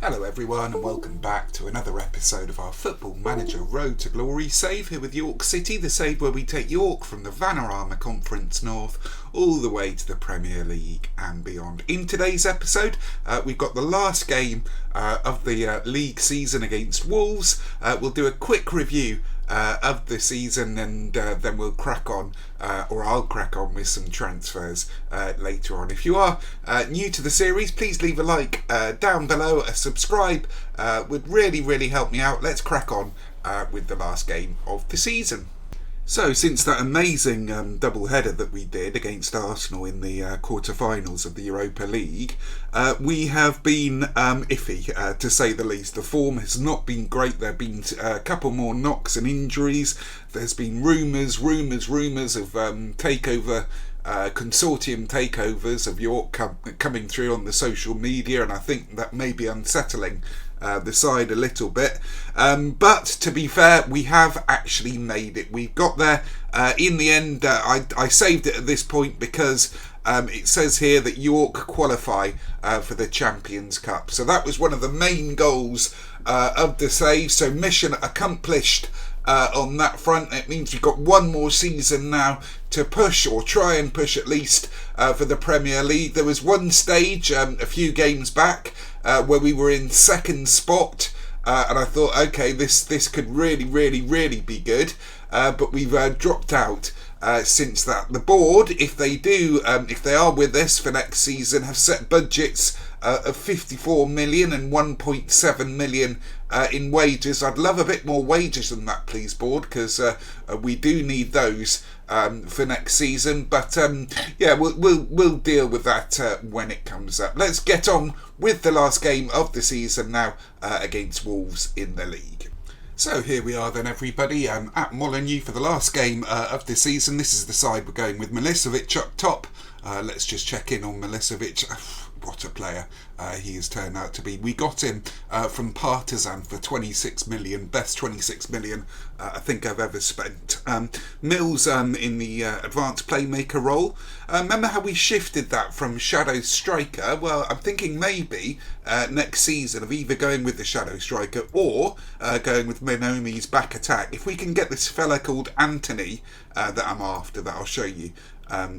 Hello everyone and welcome back to another episode of our Football Manager Road to Glory save here with York City, the save where we take York from the Vanarama Conference North all the way to the Premier League and beyond. In today's episode we've got the last game of the league season against Wolves. We'll do a quick review of the season and then we'll crack on, or I'll crack on with some transfers later on. If you are new to the series, please leave a like down below, a subscribe would really help me out. Let's crack on with the last game of the season. So, since that amazing double-header that we did against Arsenal in the quarter-finals of the Europa League, we have been iffy, to say the least. The form has not been great. There have been a couple more knocks and injuries. There's been rumours of takeover, consortium takeovers of York coming through on the social media, and I think that may be unsettling the side a little bit, but to be fair, we have actually made it. We've got there in the end. I saved it at this point because it says here that York qualify for the Champions Cup, so that was one of the main goals of the save, so mission accomplished on that front. It means we've got one more season now to push, or try and push at least, for the Premier League. There was one stage a few games back where we were in second spot, and I thought, okay, this could really be good, but we've dropped out since that. The board, if they are with us for next season, have set budgets of 54 million and 1.7 million in wages. I'd love a bit more wages than that, please, board, because we do need those for next season. But yeah, we'll deal with that when it comes up. Let's get on with the last game of the season now against Wolves in the league. So here we are then, everybody, at Molineux for the last game of the season. This is the side we're going with. Milicevic up top. Let's just check in on Milicevic. What a player he has turned out to be. We got him from Partizan for 26 million, best 26 million I think I've ever spent. Mills in the advanced playmaker role. Remember how we shifted that from shadow striker? Well, I'm thinking maybe next season of either going with the shadow striker or going with Minomi's back attack. If we can get this fella called Anthony that I'm after, that I'll show you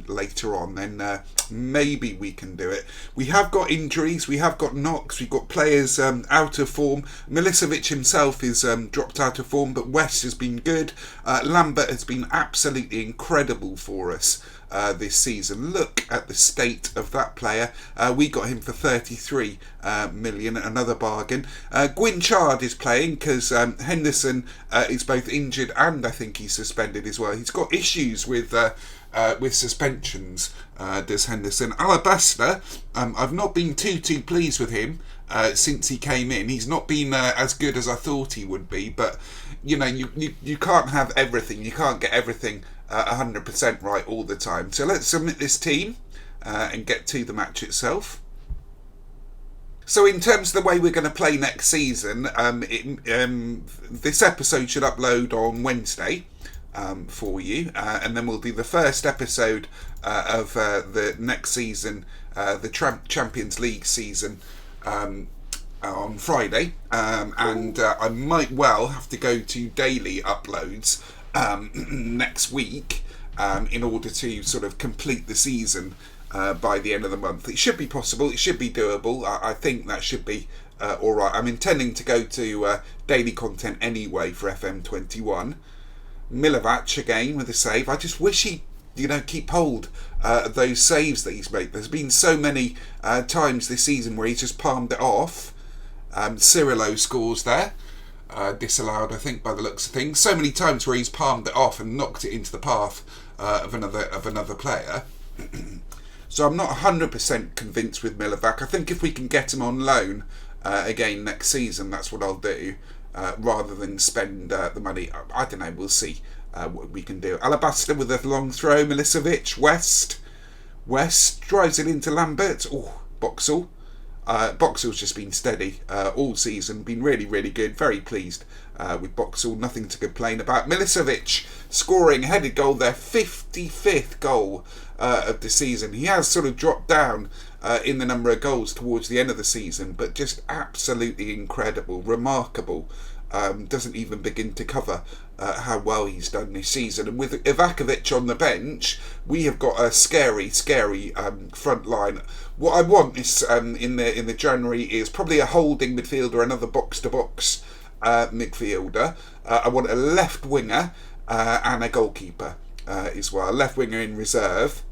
later on, then maybe we can do it. We have got injuries, we have got knocks, we've got players out of form. Milicevic himself is dropped out of form, but West has been good. Lambert has been absolutely incredible for us this season. Look at the state of that player. We got him for 33 million, another bargain. Guinchard is playing because Henderson is both injured and I think he's suspended as well. He's got issues with suspensions, does Henderson. Alabaster, I've not been too pleased with him since he came in. He's not been as good as I thought he would be, but you know, you can't have everything. You can't get everything 100% right all the time. So let's submit this team and get to the match itself. So in terms of the way we're going to play next season, this episode should upload on Wednesday for you, and then we'll do the first episode of the next season, the Champions League season, on Friday, and I might well have to go to daily uploads next week in order to sort of complete the season by the end of the month. It should be possible, it should be doable. I think that should be alright. I'm intending to go to daily content anyway for FM21. Milicevic again with a save. I just wish he, keep hold of those saves that he's made. There's been so many times this season where he's just palmed it off. Cirillo scores there, disallowed I think by the looks of things. So many times where he's palmed it off and knocked it into the path of another player. So I'm not 100% convinced with Milicevic. I think if we can get him on loan again next season, that's what I'll do. Rather than spend the money. I don't know, we'll see what we can do. Alabaster with a long throw. Milicevic. West drives it into Lambert. Oh, Boxall. Boxall's just been steady all season, been really good. Very pleased with Boxall, nothing to complain about. Milicevic scoring headed goal, their 55th goal of the season. He has sort of dropped down in the number of goals towards the end of the season, but just absolutely incredible, remarkable. Doesn't even begin to cover how well he's done this season. And with Ivakovic on the bench, we have got a scary front line. What I want is in the January is probably a holding midfielder, another box to box midfielder. I want a left winger and a goalkeeper as well. A left winger in reserve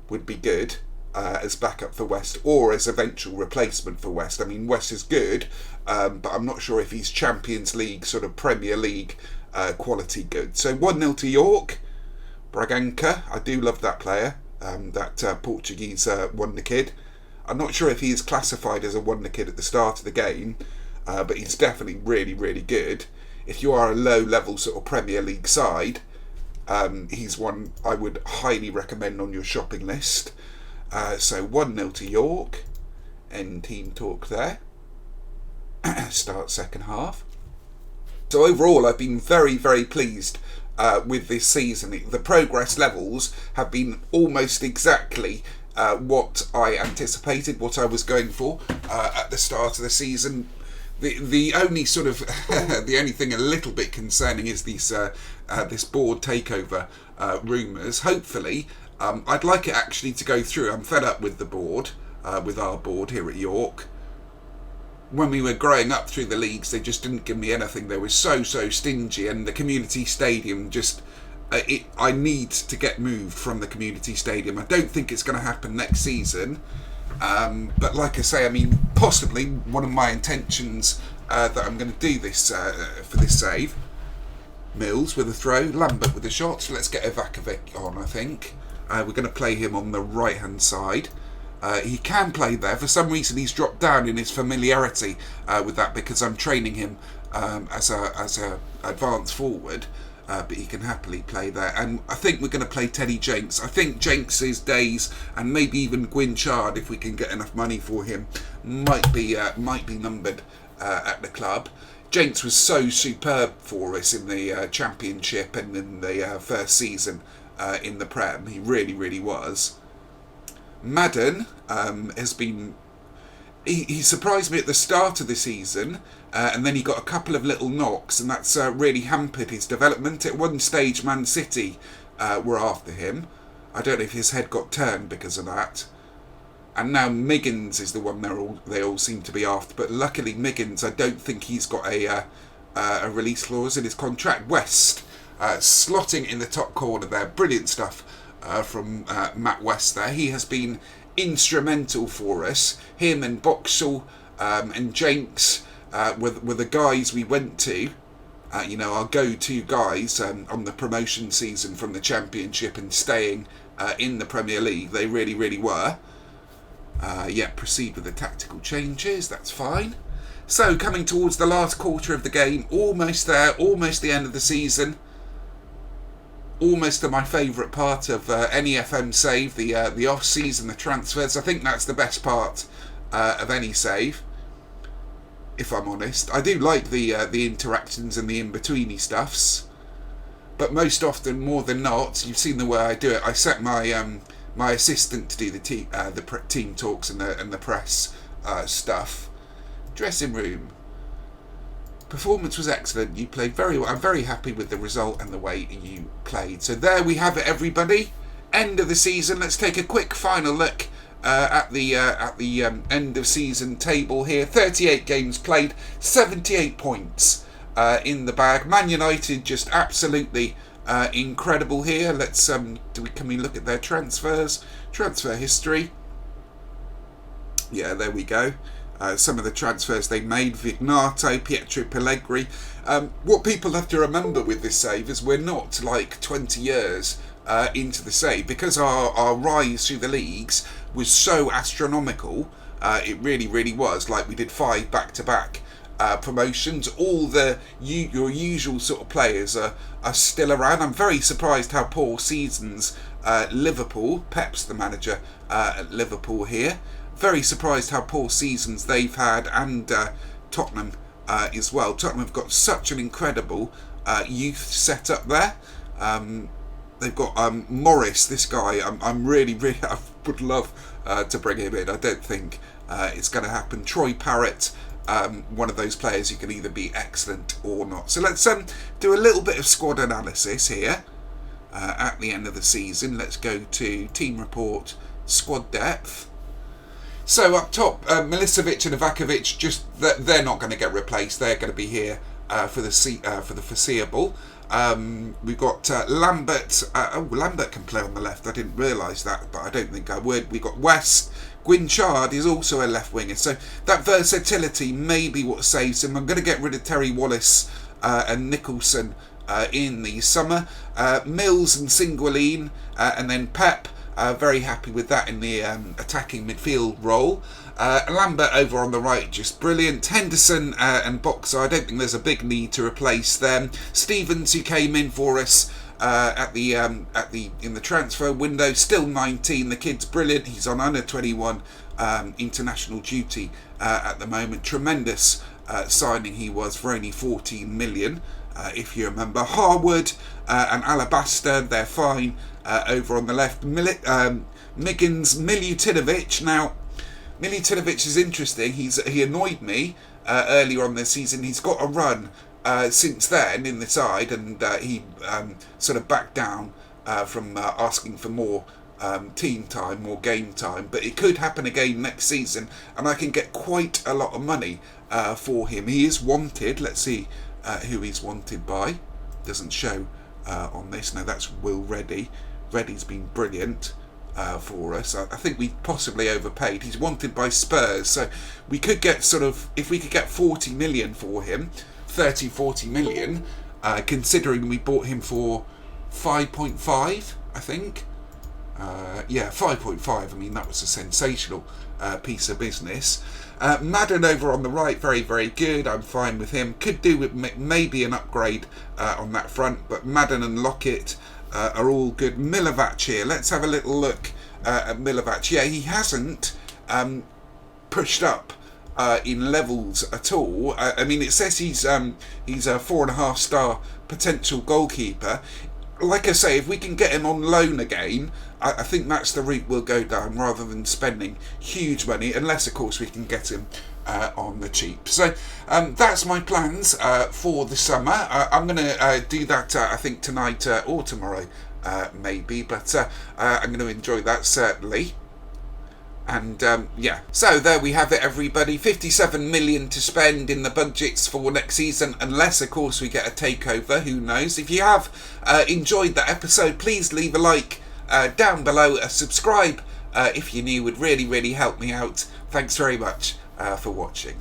would be good. As backup for West or as eventual replacement for West. I mean, West is good, but I'm not sure if he's Champions League, sort of Premier League quality good. So 1-0 to York. Braganca, I do love that player, that Portuguese wonder kid. I'm not sure if he is classified as a wonder kid at the start of the game, but he's definitely really good. If you are a low-level sort of Premier League side, he's one I would highly recommend on your shopping list. So 1-0 to York. End team talk there. Start second half. So overall, I've been very pleased with this season. The progress levels have been almost exactly what I anticipated, what I was going for at the start of the season. The only sort of the only thing a little bit concerning is this board takeover rumours. Hopefully. I'd like it actually to go through. I'm fed up with the board, with our board here at York. When we were growing up through the leagues, they just didn't give me anything. They were so stingy, and the community stadium just... I need to get moved from the community stadium. I don't think it's going to happen next season. But like I say, I mean, possibly one of my intentions that I'm going to do this for this save. Mills with a throw, Lambert with a shot. So let's get Ivakovic on, I think. We're going to play him on the right-hand side. He can play there. For some reason, he's dropped down in his familiarity with that because I'm training him as a advanced forward. But he can happily play there. And I think we're going to play Teddy Jenks. I think Jenks's days, and maybe even Gwynchard, if we can get enough money for him, might be numbered at the club. Jenks was so superb for us in the Championship and in the first season. In the Prem, he really was. Madden has been... He surprised me at the start of the season, and then he got a couple of little knocks, and that's really hampered his development. At one stage, Man City were after him. I don't know if his head got turned because of that. And now Miggins is the one they all seem to be after, but luckily Miggins, I don't think he's got a release clause in his contract. West... slotting in the top corner there. Brilliant stuff from Matt West there. He has been instrumental for us. Him and Boxall and Jenks were the guys we went to. Our go-to guys on the promotion season from the Championship and staying in the Premier League. They really were. Proceed with the tactical changes. That's fine. So, coming towards the last quarter of the game. Almost there. Almost the end of the season. Almost my favourite part of any FM save, the off-season, the transfers. I think that's the best part of any save, if I'm honest. I do like the interactions and the in-betweeny stuffs, but most often, more than not, you've seen the way I do it. I set my my assistant to do the team talks and the press stuff. Dressing room. Performance was excellent. You played very well. I'm very happy with the result and the way you played. So there we have it, everybody. End of the season. Let's take a quick final look at the end of season table here. 38 games played, 78 points in the bag. Man United just absolutely incredible here. Let's can we look at their transfers? Transfer history. Yeah, there we go. Some of the transfers they made, Vignato, Pietro Pellegrini. What people have to remember with this save is we're not like 20 years into the save, because our rise through the leagues was so astronomical. It really was. Like, we did 5 back-to-back promotions. All your usual sort of players are still around. I'm very surprised how poor seasons Liverpool, Pep's the manager at Liverpool here. Very surprised how poor seasons they've had, and Tottenham as well. Tottenham have got such an incredible youth set up there. They've got Morris, this guy. I'm really, I would love to bring him in. I don't think it's going to happen. Troy Parrott, one of those players who can either be excellent or not. So let's do a little bit of squad analysis here at the end of the season. Let's go to team report, squad depth. So up top, Milicevic and Ivakovic, just they're not going to get replaced. They're going to be here for the foreseeable. We've got Lambert. Lambert can play on the left. I didn't realise that, but I don't think I would. We've got West. Guinchard is also a left winger, so that versatility may be what saves him. I'm going to get rid of Terry Wallace and Nicholson in the summer. Mills and Singuilin, and then Pep. Very happy with that in the attacking midfield role. Lambert over on the right, just brilliant. Henderson and Boxer, I don't think there's a big need to replace them. Stevens, who came in for us in the transfer window, still 19. The kid's brilliant. He's on under 21 international duty at the moment. Tremendous signing he was for only 14 million. If you remember, Harwood and Alabaster, they're fine over on the left. Miggins, Milutinovic. Now, Milutinovic is interesting. He annoyed me earlier on this season. He's got a run since then in the side, and he sort of backed down from asking for more team time, more game time. But it could happen again next season, and I can get quite a lot of money for him. He is wanted. Let's see who he's wanted by. Doesn't show on this. No, that's Will Reddy. Reddy's been brilliant for us. I think we possibly overpaid. He's wanted by Spurs, so we could get if we could get 40 million for him, 40 million, considering we bought him for 5.5, I think. 5.5. I mean, that was a sensational piece of business. Madden over on the right, very, very good. I'm fine with him. Could do with maybe an upgrade on that front, but Madden and Lockett are all good. Milivac here. Let's have a little look at Milivac. Yeah, he hasn't pushed up in levels at all. I mean, it says he's a 4.5 star potential goalkeeper. Like I say, if we can get him on loan again, I think that's the route we'll go down, rather than spending huge money, unless of course we can get him on the cheap. So that's my plans for the summer. I'm going to do that I think tonight or tomorrow maybe, but I'm going to enjoy that certainly. And so there we have it, everybody. 57 million to spend in the budgets for next season, unless of course we get a takeover. Who knows? If you have enjoyed that episode, please leave a like down below. Subscribe if you're new, would really, really help me out. Thanks very much for watching.